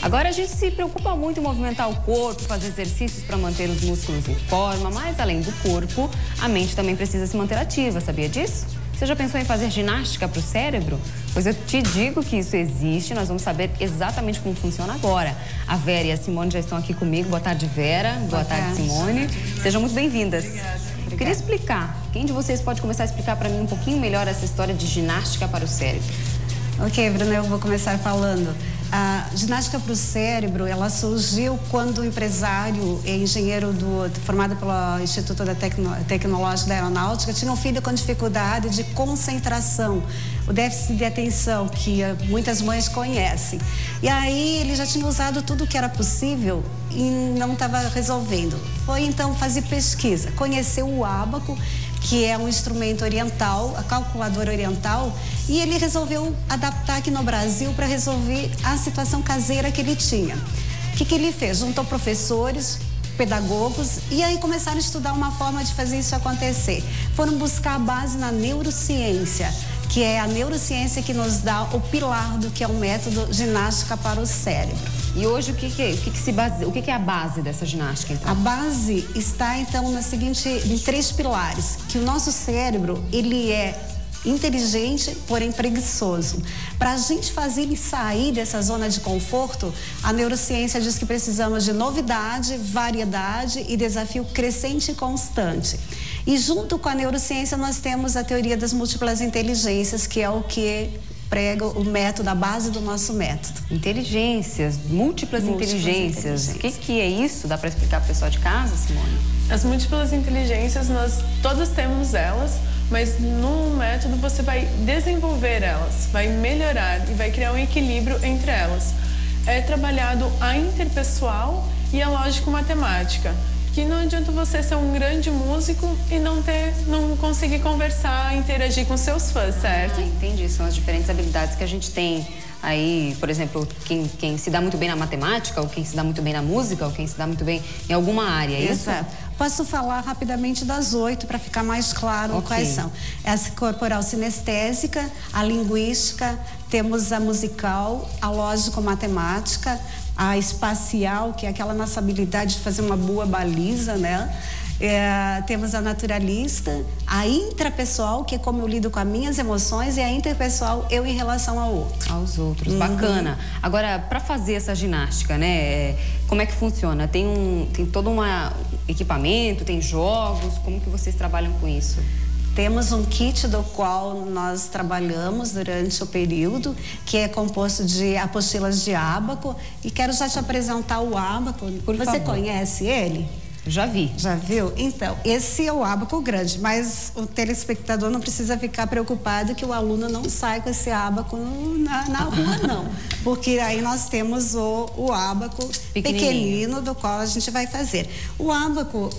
Agora, a gente se preocupa muito em movimentar o corpo, fazer exercícios para manter os músculos em forma, mas além do corpo, a mente também precisa se manter ativa, sabia disso? Você já pensou em fazer ginástica para o cérebro? Pois eu te digo que isso existe, nós vamos saber exatamente como funciona agora. A Vera e a Simone já estão aqui comigo. Boa tarde, Vera. Boa tarde, Simone. Sejam muito bem-vindas. Eu queria explicar. Quem de vocês pode começar a explicar para mim um pouquinho melhor essa história de ginástica para o cérebro? Ok, Bruna, eu vou começar falando. A ginástica para o cérebro, ela surgiu quando o empresário e engenheiro formado pelo Instituto Tecnológico da Aeronáutica tinha um filho com dificuldade de concentração, o déficit de atenção, que muitas mães conhecem. E aí ele já tinha usado tudo o que era possível e não estava resolvendo. Foi então fazer pesquisa, conheceu o ábaco, que é um instrumento oriental, a calculadora oriental, e ele resolveu adaptar aqui no Brasil para resolver a situação caseira que ele tinha. O que ele fez? Juntou professores, pedagogos, e aí começaram a estudar uma forma de fazer isso acontecer. Foram buscar a base na neurociência, que é a neurociência que nos dá o pilar do que é o método ginástica para o cérebro. E hoje o que é a base dessa ginástica, então? A base está então em 3 pilares, que o nosso cérebro, ele é inteligente, porém preguiçoso. Para a gente fazer ele sair dessa zona de conforto, a neurociência diz que precisamos de novidade, variedade e desafio crescente e constante. E junto com a neurociência nós temos a teoria das múltiplas inteligências, que é o que prega o método, a base do nosso método. Inteligências, múltiplas inteligências. O que é isso? Dá para explicar para o pessoal de casa, Simone? As múltiplas inteligências, nós todas temos elas, mas no método você vai desenvolver elas, vai melhorar e vai criar um equilíbrio entre elas. É trabalhado a interpessoal e a lógico-matemática. Que não adianta você ser um grande músico e não conseguir conversar, interagir com seus fãs, certo? Entendi. São as diferentes habilidades que a gente tem aí, por exemplo, quem se dá muito bem na matemática, ou quem se dá muito bem na música, ou quem se dá muito bem em alguma área, é isso? Exato. Posso falar rapidamente das 8 para ficar mais claro quais são. Essa corporal sinestésica, a linguística, temos a musical, a lógico-matemática, a espacial, que é aquela nossa habilidade de fazer uma boa baliza, né? Temos a naturalista, a intrapessoal, que é como eu lido com as minhas emoções, e a interpessoal, eu em relação ao outro. Aos outros, bacana. Agora, para fazer essa ginástica, né? Como é que funciona? Tem todo um equipamento, tem jogos, como que vocês trabalham com isso? Temos um kit do qual nós trabalhamos durante o período, que é composto de apostilas de ábaco. E quero já te apresentar o ábaco. Você conhece ele? Já vi. Já viu? Então, esse é o ábaco grande, mas o telespectador não precisa ficar preocupado que o aluno não sai com esse ábaco na rua, não. Porque aí nós temos o ábaco pequenino, do qual a gente vai fazer. O ábaco,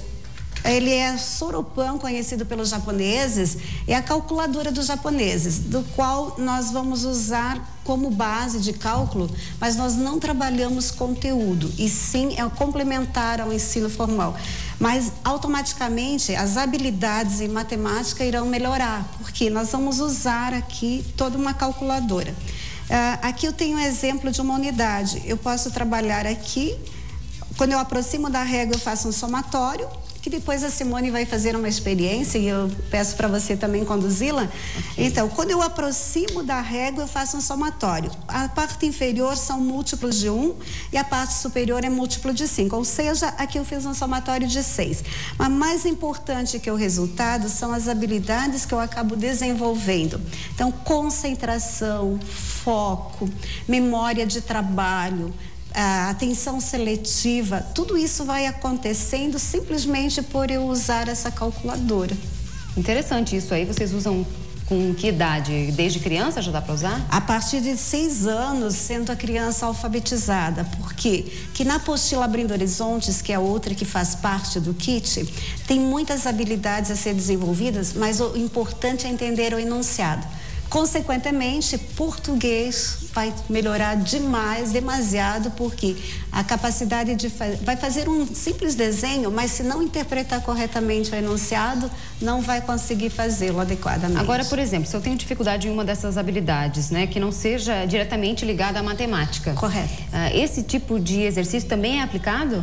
ele é soropan, conhecido pelos japoneses, é a calculadora dos japoneses, do qual nós vamos usar como base de cálculo, mas nós não trabalhamos conteúdo, e sim é complementar ao ensino formal. Mas automaticamente as habilidades em matemática irão melhorar, porque nós vamos usar aqui toda uma calculadora. Aqui eu tenho um exemplo de uma unidade. Eu posso trabalhar aqui, quando eu aproximo da régua eu faço um somatório, que depois a Simone vai fazer uma experiência e eu peço para você também conduzi-la. Então, quando eu aproximo da régua, eu faço um somatório. A parte inferior são múltiplos de 1 e a parte superior é múltiplo de 5, ou seja, aqui eu fiz um somatório de 6. Mas mais importante que o resultado são as habilidades que eu acabo desenvolvendo. Então, concentração, foco, memória de trabalho, a atenção seletiva, tudo isso vai acontecendo simplesmente por eu usar essa calculadora. Interessante isso aí. Vocês usam com que idade? Desde criança já dá para usar? A partir de 6 anos, sendo a criança alfabetizada. Por quê? Que na apostila Abrindo Horizontes, que é outra que faz parte do kit, tem muitas habilidades a ser desenvolvidas, mas o importante é entender o enunciado. Consequentemente, português, vai melhorar demais, demasiado, porque a capacidade de vai fazer um simples desenho, mas se não interpretar corretamente o enunciado, não vai conseguir fazê-lo adequadamente. Agora, por exemplo, se eu tenho dificuldade em uma dessas habilidades, né, que não seja diretamente ligada à matemática. Correto. Esse tipo de exercício também é aplicado?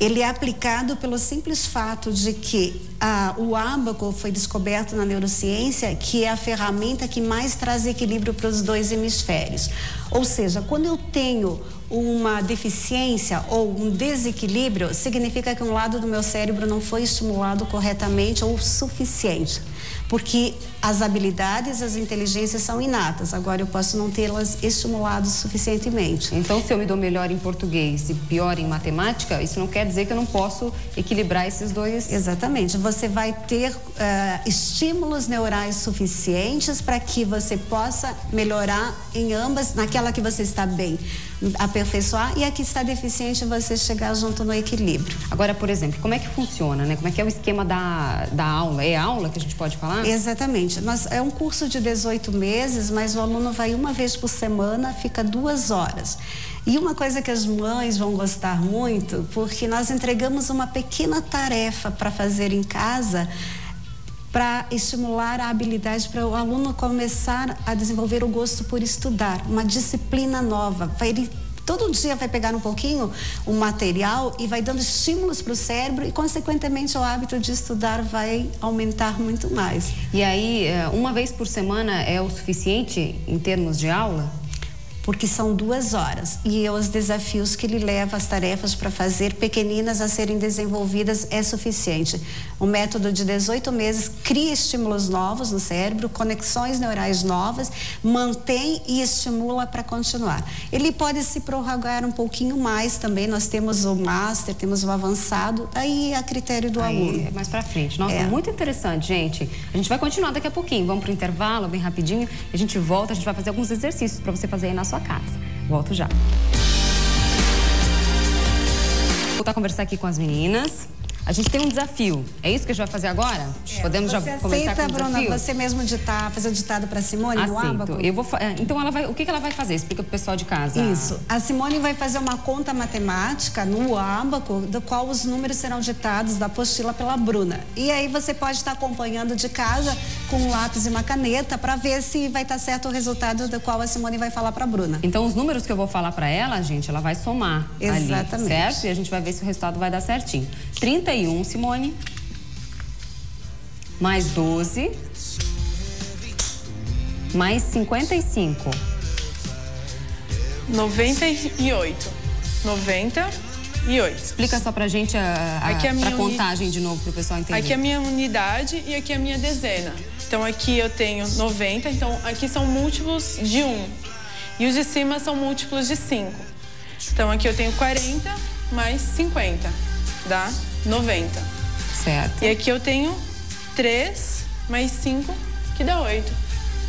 Ele é aplicado pelo simples fato de que o ábaco foi descoberto na neurociência, que é a ferramenta que mais traz equilíbrio para os dois hemisférios. Ou seja, quando eu tenho uma deficiência ou um desequilíbrio, significa que um lado do meu cérebro não foi estimulado corretamente ou suficiente. Porque as habilidades, as inteligências são inatas, agora eu posso não tê-las estimuladas suficientemente. Então, se eu me dou melhor em português e pior em matemática, isso não quer dizer que eu não posso equilibrar esses dois... Exatamente. Você vai ter estímulos neurais suficientes para que você possa melhorar em ambas, naquela que você está bem, aperfeiçoar, e a que está deficiente você chegar junto no equilíbrio. Agora, por exemplo, como é que funciona, né? Como é que é o esquema da aula? É aula que a gente pode falar? Exatamente. É um curso de 18 meses, mas o aluno vai uma vez por semana, fica 2 horas. E uma coisa que as mães vão gostar muito, porque nós entregamos uma pequena tarefa para fazer em casa, para estimular a habilidade para o aluno começar a desenvolver o gosto por estudar, uma disciplina nova. Ele todo dia vai pegar um pouquinho o material e vai dando estímulos para o cérebro e, consequentemente, o hábito de estudar vai aumentar muito mais. E aí, uma vez por semana é o suficiente em termos de aula? Porque são 2 horas e os desafios que ele leva, as tarefas para fazer pequeninas a serem desenvolvidas é suficiente. O método de 18 meses cria estímulos novos no cérebro, conexões neurais novas, mantém e estimula para continuar. Ele pode se prorrogar um pouquinho mais também, nós temos o master, temos o avançado, aí é a critério do aluno. Mais para frente. Nossa, muito interessante, gente. A gente vai continuar daqui a pouquinho, vamos para o intervalo, bem rapidinho, a gente volta, a gente vai fazer alguns exercícios para você fazer aí na sua casa. Volto já. Vou voltar a conversar aqui com as meninas. A gente tem um desafio. É isso que a gente vai fazer agora? Podemos já começar com o desafio? Bruna, você mesmo fazer o ditado para a Simone no ábaco? Então, o que ela vai fazer? Explica para o pessoal de casa. Isso. A Simone vai fazer uma conta matemática no ábaco, do qual os números serão ditados da apostila pela Bruna. E aí você pode estar acompanhando de casa com um lápis e uma caneta para ver se vai estar certo o resultado do qual a Simone vai falar para a Bruna. Então, os números que eu vou falar para ela, gente, ela vai somar. Exatamente. Ali, certo? E a gente vai ver se o resultado vai dar certinho. 31, Simone, mais 12, mais 55. 98. 98. Explica só pra gente pra contagem de novo, pro pessoal entender. Aqui é a minha unidade e aqui é a minha dezena. Então aqui eu tenho 90, então aqui são múltiplos de 1. E os de cima são múltiplos de 5. Então aqui eu tenho 40 mais 50, dá 90. Certo. E aqui eu tenho 3 mais 5, que dá 8.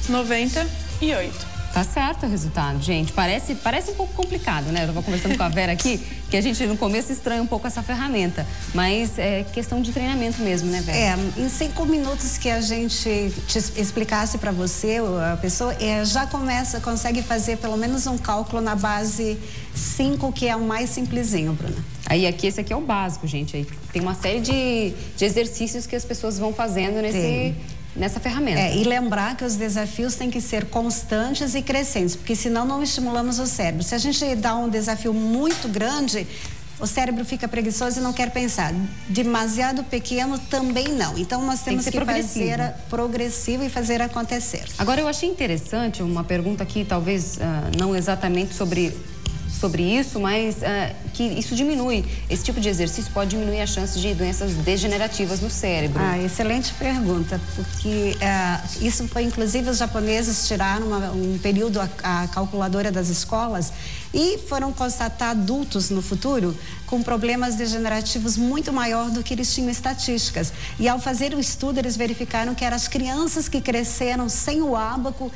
98. Tá certo o resultado, gente. Parece um pouco complicado, né? Eu tava conversando com a Vera aqui, que a gente no começo estranha um pouco essa ferramenta. Mas é questão de treinamento mesmo, né, Vera? Em 5 minutos que a gente te explicasse para você, a pessoa já consegue fazer pelo menos um cálculo na base 5, que é o mais simplesinho, Bruna. Aí esse aqui é o básico, gente. Aí tem uma série de exercícios que as pessoas vão fazendo nessa ferramenta. E lembrar que os desafios têm que ser constantes e crescentes, porque senão não estimulamos o cérebro. Se a gente dá um desafio muito grande, o cérebro fica preguiçoso e não quer pensar. Demasiado pequeno também não. Então nós temos que fazer progressivo e fazer acontecer. Agora eu achei interessante uma pergunta aqui, talvez não exatamente sobre isso, mas que isso diminui, esse tipo de exercício pode diminuir a chance de doenças degenerativas no cérebro. Excelente pergunta, porque isso foi, inclusive, os japoneses tiraram um período a calculadora das escolas e foram constatar adultos no futuro com problemas degenerativos muito maior do que eles tinham estatísticas. E ao fazer o estudo, eles verificaram que eram as crianças que cresceram sem o ábaco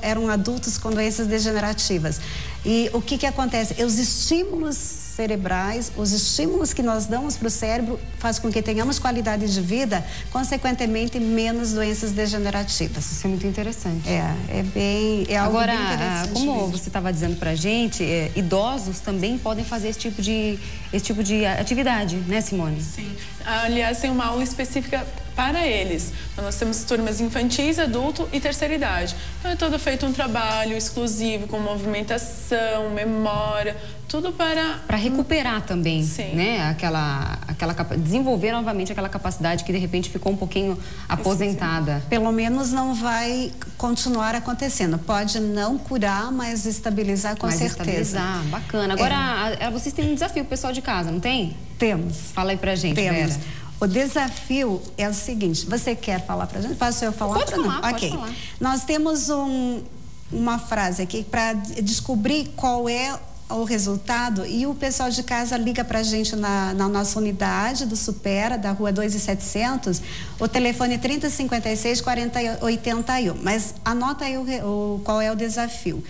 eram adultos com doenças degenerativas. E o que acontece? Os estímulos cerebrais, os estímulos que nós damos para o cérebro faz com que tenhamos qualidade de vida, consequentemente menos doenças degenerativas. Isso é muito interessante. É algo Agora, bem interessante como mesmo. você estava dizendo pra gente, idosos também podem fazer esse tipo de atividade, né, Simone? Sim. Aliás, tem uma aula específica para eles. Então, nós temos turmas infantis, adulto e terceira idade. Então, é todo feito um trabalho exclusivo com movimentação, memória, tudo para recuperar também, sim, né? Desenvolver novamente aquela capacidade que de repente ficou um pouquinho aposentada. Pelo menos não vai continuar acontecendo. Pode não curar, mas estabilizar com certeza. Estabilizar, bacana. Agora, vocês têm um desafio, pessoal de casa, não tem? Temos. Fala aí pra gente, Vera. O desafio é o seguinte, você quer falar pra gente? Posso eu falar? Pode falar. Nós temos uma frase aqui para descobrir qual é o resultado e o pessoal de casa liga pra gente na nossa unidade do Supera, da rua 2.700, o telefone 3056-4081. Mas anota aí qual é o desafio.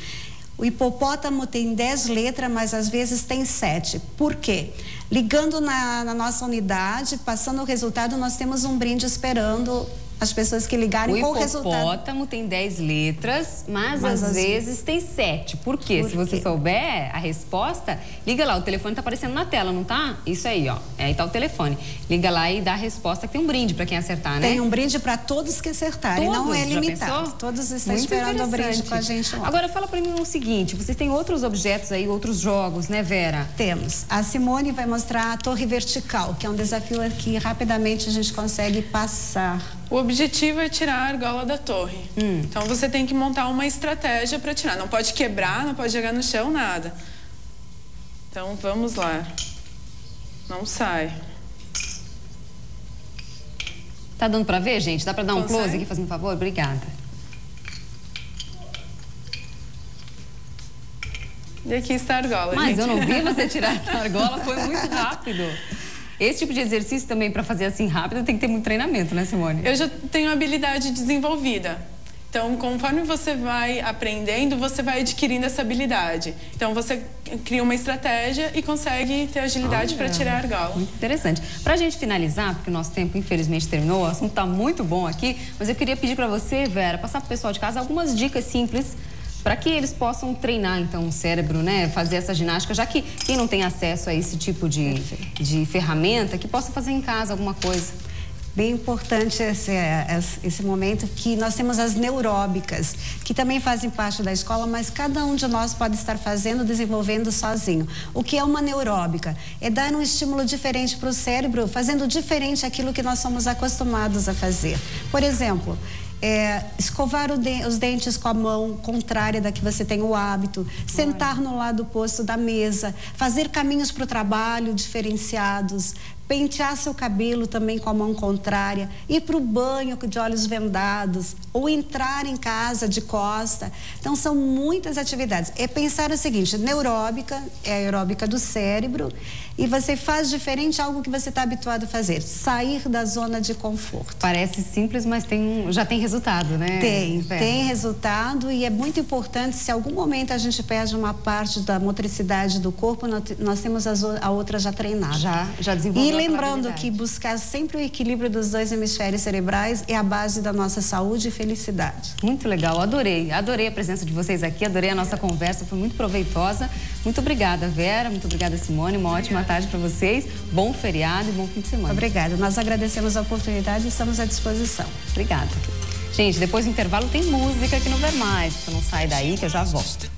O hipopótamo tem 10 letras, mas às vezes tem 7. Por quê? Ligando na nossa unidade, passando o resultado, nós temos um brinde esperando as pessoas que ligarem com o resultado. O hipopótamo tem 10 letras, mas às vezes tem 7. Por quê? Se você souber a resposta, liga lá, o telefone tá aparecendo na tela, não tá? Isso aí, ó. Aí tá o telefone. Liga lá e dá a resposta, que tem um brinde para quem acertar, né? Tem um brinde para todos que acertarem, não é limitado. Todos estão esperando o brinde com a gente lá. Agora, fala para mim o seguinte, vocês têm outros objetos aí, outros jogos, né, Vera? Temos. A Simone vai mostrar a torre vertical, que é um desafio que rapidamente a gente consegue passar. O objetivo é tirar a argola da torre. Então, você tem que montar uma estratégia para tirar. Não pode quebrar, não pode jogar no chão, nada. Então, vamos lá. Não sai. Tá dando para ver, gente? Dá para dar um Consegue? close aqui, fazendo um favor? Obrigada. E aqui está a argola, Mas gente. eu não vi você tirar essa argola, foi muito rápido. Esse tipo de exercício também, para fazer assim rápido, tem que ter muito treinamento, né, Simone? Eu já tenho habilidade desenvolvida. Então, conforme você vai aprendendo, você vai adquirindo essa habilidade. Então, você cria uma estratégia e consegue ter agilidade para tirar a argola. Muito interessante. Para a gente finalizar, porque o nosso tempo, infelizmente, terminou, o assunto está muito bom aqui, mas eu queria pedir para você, Vera, passar para o pessoal de casa algumas dicas simples para que eles possam treinar, então, o cérebro, né? Fazer essa ginástica, já que quem não tem acesso a esse tipo de ferramenta, que possa fazer em casa alguma coisa. Bem importante esse momento que nós temos as neuróbicas, que também fazem parte da escola, mas cada um de nós pode estar fazendo, desenvolvendo sozinho. O que é uma neuróbica? É dar um estímulo diferente para o cérebro, fazendo diferente aquilo que nós somos acostumados a fazer. Por exemplo, escovar os dentes com a mão contrária da que você tem o hábito, sentar no lado oposto da mesa, fazer caminhos para o trabalho diferenciados, pentear seu cabelo também com a mão contrária, ir para o banho de olhos vendados ou entrar em casa de costa. Então, são muitas atividades. É pensar o seguinte, neuróbica é a aeróbica do cérebro e você faz diferente algo que você está habituado a fazer, sair da zona de conforto. Parece simples, mas já tem resultado, né? Tem resultado e é muito importante, se algum momento a gente perde uma parte da motricidade do corpo, nós temos a outra já treinada. Já desenvolveu. E lembrando que buscar sempre o equilíbrio dos dois hemisférios cerebrais é a base da nossa saúde e felicidade. Muito legal, adorei a presença de vocês aqui, adorei a nossa conversa, foi muito proveitosa. Muito obrigada, Vera, muito obrigada, Simone, uma ótima tarde para vocês, bom feriado e bom fim de semana. Obrigada, nós agradecemos a oportunidade e estamos à disposição. Obrigada. Gente, depois do intervalo tem música aqui no Ver Mais, então não sai daí que eu já volto.